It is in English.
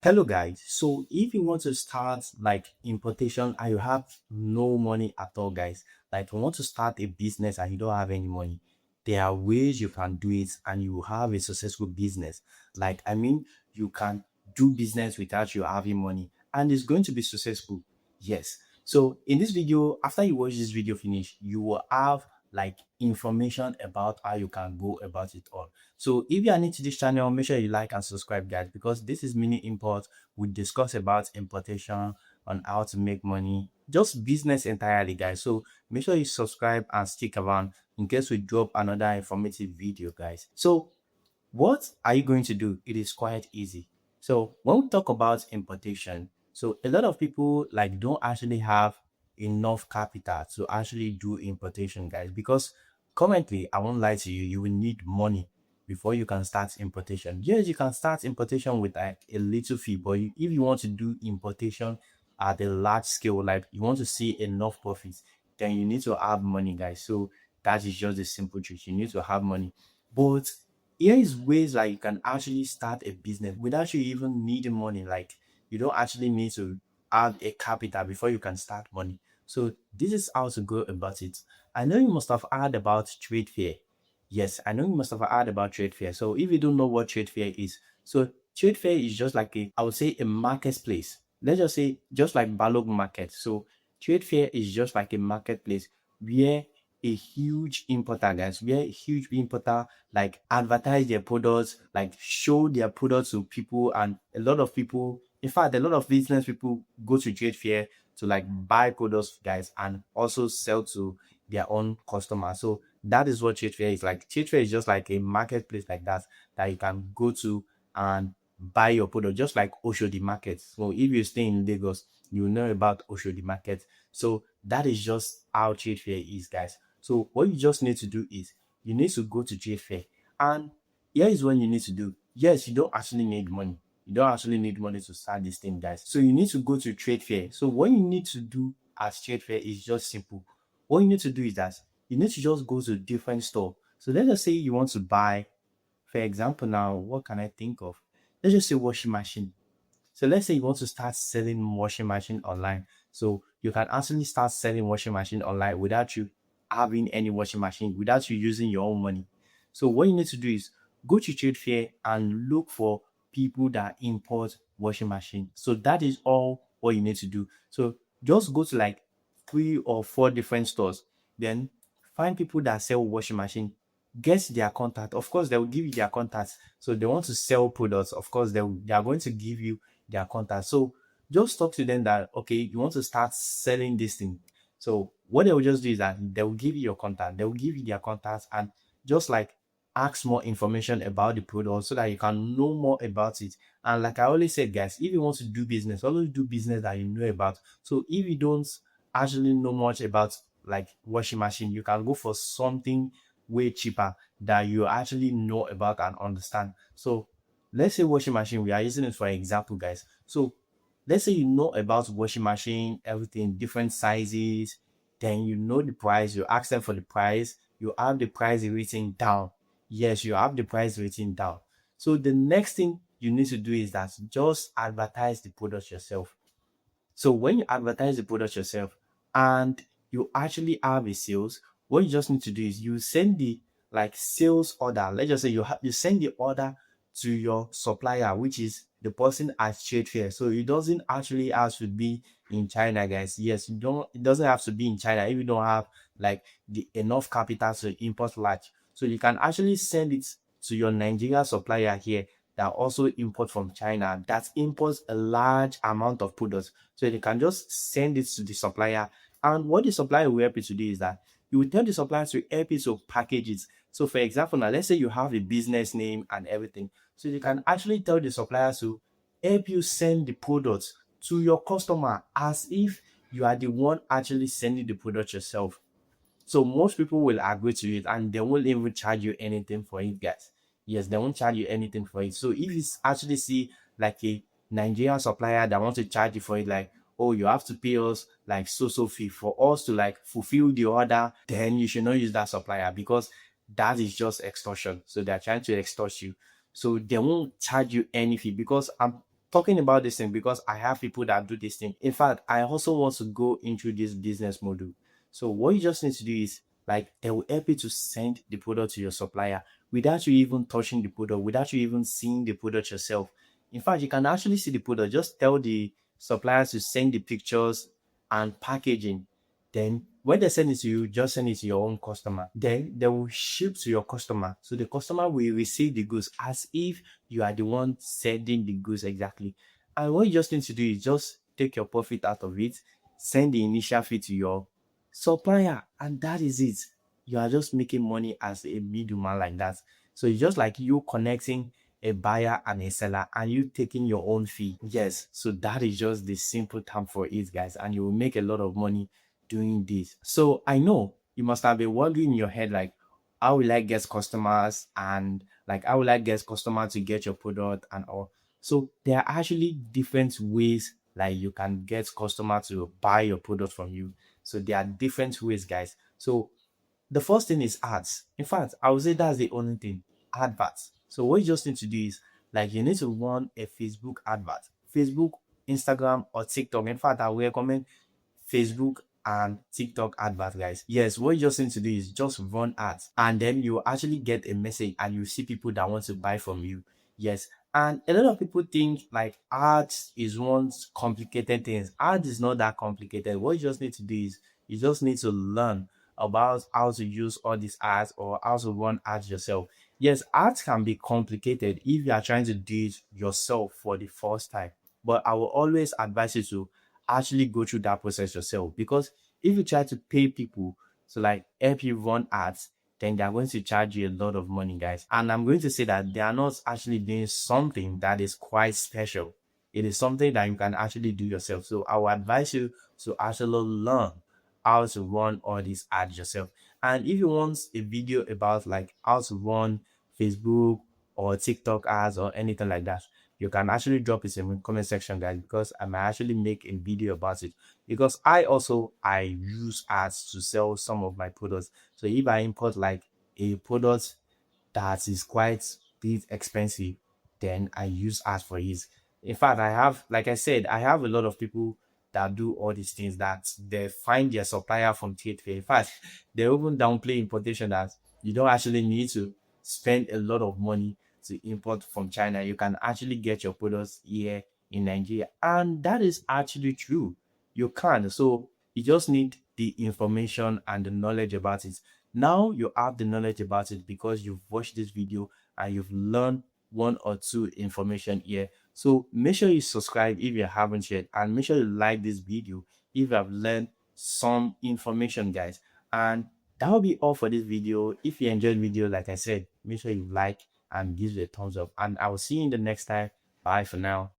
Hello guys, so if you want to start like importation and you have no money at all guys, like you want to start a business and you don't have any money, there are ways you can do it and you will have a successful business. You can do business without you having money and it's going to be successful. Yes. So in this video, after you watch this video finish, you will have like information about how you can go about it all. So if you are new to this channel, make sure you like and subscribe guys, because this is mini import. We discuss about importation on how to make money, just business entirely guys. So make sure you subscribe and stick around in case we drop another informative video guys. So what are you going to do? It is quite easy. So when we talk about importation, so a lot of people like don't actually have enough capital to actually do importation, guys, because currently, I won't lie to you, you will need money before you can start importation. Yes, you can start importation with like a little fee, but if you want to do importation at a large scale, like you want to see enough profits, then you need to have money, guys. So that is just the simple truth. You need to have money. But here is ways like you can actually start a business without you even needing money. Like you don't actually need to have a capital before you can start money. So this is how to go about it. I know you must have heard about trade fair. Yes, I know you must have heard about trade fair. So if you don't know what trade fair is, so trade fair is just like I would say a marketplace. Let's just say just like Balog Market. So trade fair is just like a marketplace where a huge importer, guys, where a huge importer like advertise their products, like show their products to people, and a lot of people, in fact, a lot of business people go to trade fair to like buy products, guys, and also sell to their own customers. So that is what trade fair is like. Trade fair is just like a marketplace like that you can go to and buy your product, just like Oshodi Market. So if you stay in Lagos, you know about Oshodi Market. So that is just how trade fair is, guys. So what you just need to do is you need to go to trade fair, and here is what you need to do. Yes, you don't actually need money. You don't actually need money to start this thing, guys. So you need to go to trade fair. So what you need to do at trade fair is just simple. What you need to do is that you need to just go to different store. So let's just say you want to buy, for example, now what can I think of? Let's just say washing machine. So let's say you want to start selling washing machine online. So you can actually start selling washing machine online without you having any washing machine, without you using your own money. So what you need to do is go to trade fair and look for people that import washing machine. So that is all what you need to do. So just go to like 3 or 4 different stores, then find people that sell washing machine, get their contact. Of course, they will give you their contacts. So they want to sell products. Of course, they are going to give you their contact. So just talk to them that okay, you want to start selling this thing. So what they will just do is that they will give you your contact, they will give you their contacts, and just like ask more information about the product so that you can know more about it. And like I always said, guys, if you want to do business, always do business that you know about. So if you don't actually know much about like washing machine, you can go for something way cheaper that you actually know about and understand. So let's say washing machine, we are using it for example, guys. So let's say you know about washing machine, everything, different sizes, then you know the price, you ask them for the price, you have the price written down. Yes, you have the price written down. So the next thing you need to do is that just advertise the product yourself. So when you advertise the product yourself and you actually have a sales, what you just need to do is you send the like sales order. Let's just say you send the order to your supplier, which is the person at trade fair. So it doesn't actually have to be in China, guys. Yes, you don't. It doesn't have to be in China if you don't have like the enough capital to import large. So you can actually send it to your Nigeria supplier here that also import from China, that imports a large amount of products. So they can just send it to the supplier. And what the supplier will help you to do is that you will tell the supplier to help you to package it. So for example, now let's say you have a business name and everything. So you can actually tell the supplier to help you send the products to your customer as if you are the one actually sending the product yourself. So most people will agree to it and they won't even charge you anything for it, guys. Yes, they won't charge you anything for it. So if you actually see like a Nigerian supplier that wants to charge you for it, like, oh, you have to pay us like so fee for us to like fulfill the order, then you should not use that supplier because that is just extortion. So they're trying to extort you. So they won't charge you any fee because talking about this thing because I have people that do this thing. In fact, I also want to go into this business model. So what you just need to do is like they will help you to send the product to your supplier without you even touching the product, without you even seeing the product yourself. In fact, you can actually see the product. Just tell the suppliers to send the pictures and packaging. Then when they send it to you, just send it to your own customer. Then they will ship to your customer. So the customer will receive the goods as if you are the one sending the goods exactly. And what you just need to do is just take your profit out of it, send the initial fee to your supplier, and that is it. You are just making money as a middleman like that. So it's just like you connecting a buyer and a seller and you taking your own fee. Yes, so that is just the simple term for it, guys, and you will make a lot of money doing this. So I know you must have been wondering in your head, like, how will I get customers, and like how will I get customers to get your product and all. So there are actually different ways like you can get customers to buy your product from you. So there are different ways, guys. So the first thing is ads. In fact, I would say that's the only thing. Adverts. So what you just need to do is like you need to run a Facebook advert. Facebook, Instagram, or TikTok. In fact, I will recommend Facebook and TikTok advert, guys. Yes, what you just need to do is just run ads and then you actually get a message and you see people that want to buy from you. Yes. And a lot of people think like ads is one complicated thing. Ads is not that complicated. What you just need to do is you just need to learn about how to use all these ads or how to run ads yourself. Yes, ads can be complicated if you are trying to do it yourself for the first time. But I will always advise you to actually go through that process yourself, because if you try to pay people to like help you run ads, then they're going to charge you a lot of money, guys. And I'm going to say that they are not actually doing something that is quite special. It is something that you can actually do yourself. So I will advise you to actually learn how to run all these ads yourself. And if you want a video about like how to run Facebook or TikTok ads or anything like that, you can actually drop it in the comment section, guys, because I might actually make a video about it. Because I use ads to sell some of my products. So if I import like a product that is quite bit expensive, then I use ads for it. In fact, I have, like I said, I have a lot of people that do all these things, that they find their supplier from TFA. In fact, they even downplay importation, that you don't actually need to spend a lot of money to import from China. You can actually get your products here in Nigeria. And that is actually true. You can. So you just need the information and the knowledge about it. Now you have the knowledge about it because you've watched this video and you've learned one or two information here. So make sure you subscribe if you haven't yet, and make sure you like this video if you have learned some information, guys. And that will be all for this video. If you enjoyed the video, like I said, make sure you like and give it a thumbs up, and I will see you in the next time. Bye for now.